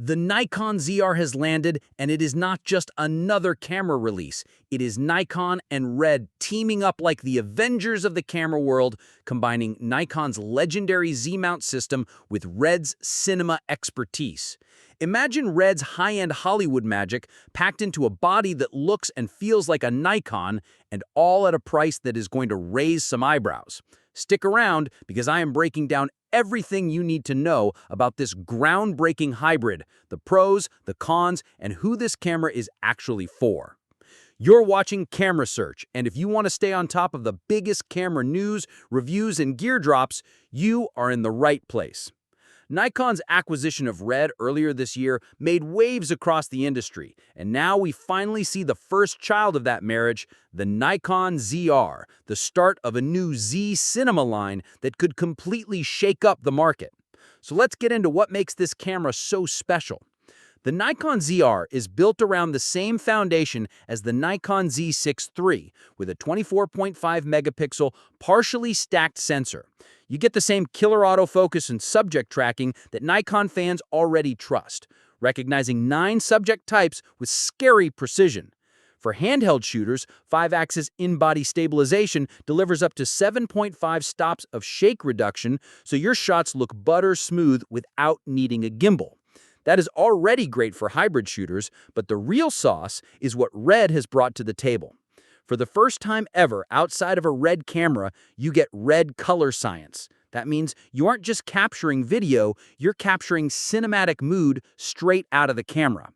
The Nikon ZR has landed, and it is not just another camera release. It is Nikon and RED teaming up like the Avengers of the camera world, combining Nikon's legendary Z-mount system with RED's cinema expertise. Imagine RED's high-end Hollywood magic packed into a body that looks and feels like a Nikon, and all at a price that is going to raise some eyebrows. Stick around, because I am breaking down everything you need to know about this groundbreaking hybrid, the pros, the cons, and who this camera is actually for. You're watching Camera Search, and if you want to stay on top of the biggest camera news, reviews, and gear drops, you are in the right place. Nikon's acquisition of RED earlier this year made waves across the industry, and now we finally see the first child of that marriage, the Nikon ZR, the start of a new Z cinema line that could completely shake up the market. So let's get into what makes this camera so special. The Nikon ZR is built around the same foundation as the Nikon Z6 III, with a 24.5 megapixel, partially stacked sensor. You get the same killer autofocus and subject tracking that Nikon fans already trust, recognizing 9 subject types with scary precision. For handheld shooters, 5-axis in-body stabilization delivers up to 7.5 stops of shake reduction, so your shots look butter smooth without needing a gimbal. That is already great for hybrid shooters, but the real sauce is what RED has brought to the table. For the first time ever outside of a RED camera, you get RED color science. That means you aren't just capturing video, you're capturing cinematic mood straight out of the camera.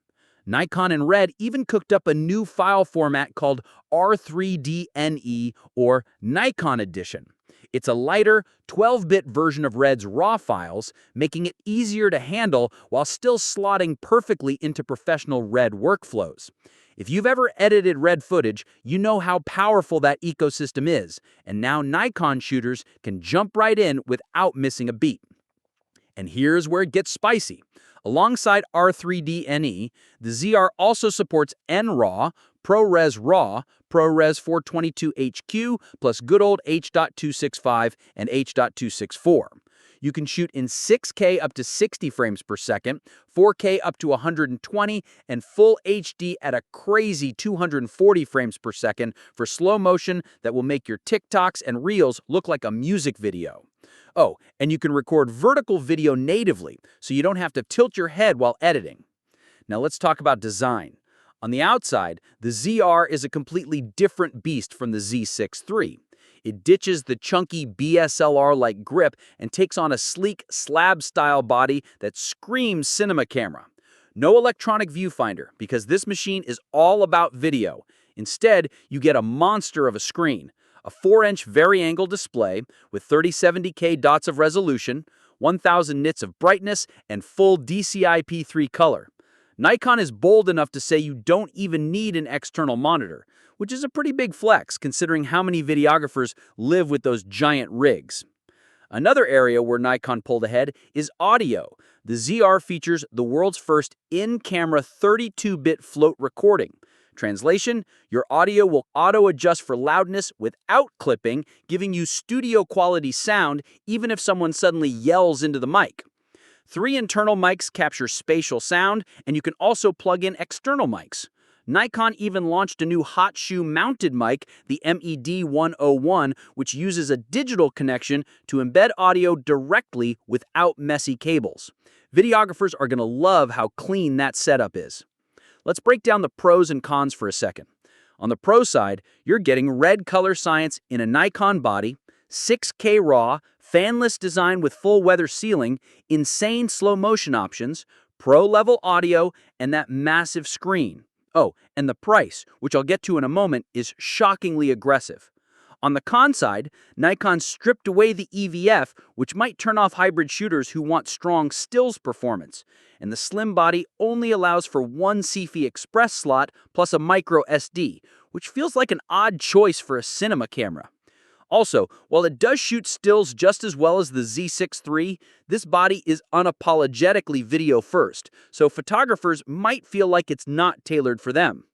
Nikon and RED even cooked up a new file format called R3DNE, or Nikon Edition. It's a lighter, 12-bit version of RED's RAW files, making it easier to handle while still slotting perfectly into professional RED workflows. If you've ever edited RED footage, you know how powerful that ecosystem is, and now Nikon shooters can jump right in without missing a beat. And here's where it gets spicy. Alongside R3DNE, the ZR also supports NRAW, ProRes RAW, ProRes 422HQ, plus good old H.265 and H.264. You can shoot in 6K up to 60 frames per second, 4K up to 120, and full HD at a crazy 240 frames per second for slow motion that will make your TikToks and Reels look like a music video. Oh, and you can record vertical video natively, so you don't have to tilt your head while editing. Now let's talk about design. On the outside, the ZR is a completely different beast from the Z6 III. It ditches the chunky BSLR-like grip and takes on a sleek, slab-style body that screams cinema camera. No electronic viewfinder, because this machine is all about video. Instead, you get a monster of a screen. A 4-inch vari-angle display with 3070K dots of resolution, 1000 nits of brightness, and full DCI-P3 color. Nikon is bold enough to say you don't even need an external monitor, which is a pretty big flex considering how many videographers live with those giant rigs. Another area where Nikon pulled ahead is audio. The ZR features the world's first in-camera 32-bit float recording. Translation, your audio will auto-adjust for loudness without clipping, giving you studio-quality sound even if someone suddenly yells into the mic. 3 internal mics capture spatial sound, and you can also plug in external mics. Nikon even launched a new hot shoe mounted mic, the MED101, which uses a digital connection to embed audio directly without messy cables. Videographers are going to love how clean that setup is. Let's break down the pros and cons for a second. On the pro side, you're getting RED color science in a Nikon body, 6K RAW, fanless design with full weather sealing, insane slow motion options, pro-level audio, and that massive screen. Oh, and the price, which I'll get to in a moment, is shockingly aggressive. On the con side, Nikon stripped away the EVF, which might turn off hybrid shooters who want strong stills performance, and the slim body only allows for one CFI Express slot plus a micro SD, which feels like an odd choice for a cinema camera. Also, while it does shoot stills just as well as the Z6 III, this body is unapologetically video first, so photographers might feel like it's not tailored for them.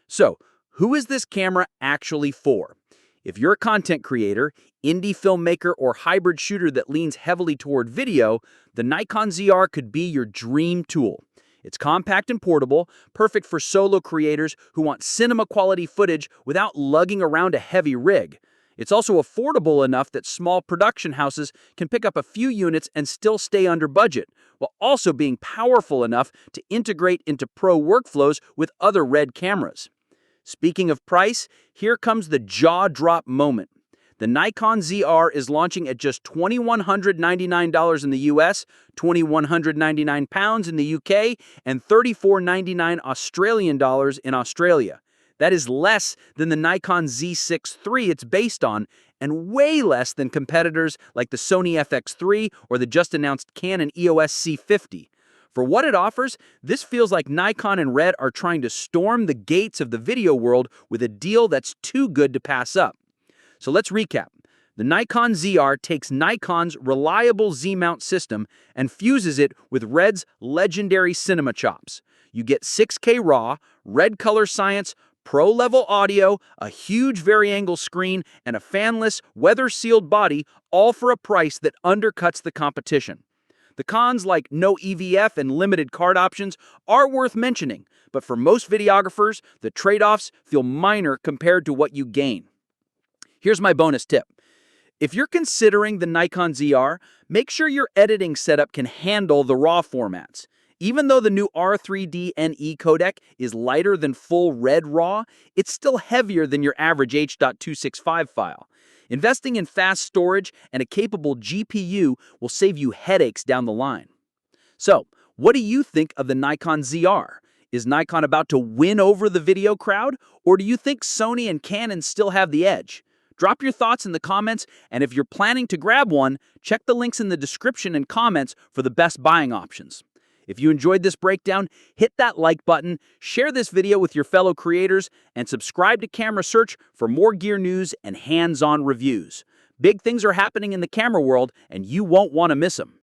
So, who is this camera actually for? If you're a content creator, indie filmmaker, or hybrid shooter that leans heavily toward video, the Nikon ZR could be your dream tool. It's compact and portable, perfect for solo creators who want cinema-quality footage without lugging around a heavy rig. It's also affordable enough that small production houses can pick up a few units and still stay under budget, while also being powerful enough to integrate into pro workflows with other RED cameras. Speaking of price, here comes the jaw-drop moment. The Nikon ZR is launching at just $2,199 in the US, £2,199 in the UK, and $3,499 Australian dollars in Australia. That is less than the Nikon Z6 III it's based on, and way less than competitors like the Sony FX3 or the just-announced Canon EOS C50. For what it offers, this feels like Nikon and RED are trying to storm the gates of the video world with a deal that's too good to pass up. So let's recap. The Nikon ZR takes Nikon's reliable Z-mount system and fuses it with RED's legendary cinema chops. You get 6K RAW, RED color science, pro-level audio, a huge vari-angle screen, and a fanless, weather-sealed body, all for a price that undercuts the competition. The cons, like no EVF and limited card options, are worth mentioning, but for most videographers, the trade-offs feel minor compared to what you gain. Here's my bonus tip. If you're considering the Nikon ZR, make sure your editing setup can handle the RAW formats. Even though the new R3D NE codec is lighter than full RED RAW, it's still heavier than your average H.265 file. Investing in fast storage and a capable GPU will save you headaches down the line. So, what do you think of the Nikon ZR? Is Nikon about to win over the video crowd, or do you think Sony and Canon still have the edge? Drop your thoughts in the comments, and if you're planning to grab one, check the links in the description and comments for the best buying options. If you enjoyed this breakdown, hit that like button, share this video with your fellow creators, and subscribe to Camera Search for more gear news and hands-on reviews. Big things are happening in the camera world, and you won't want to miss them.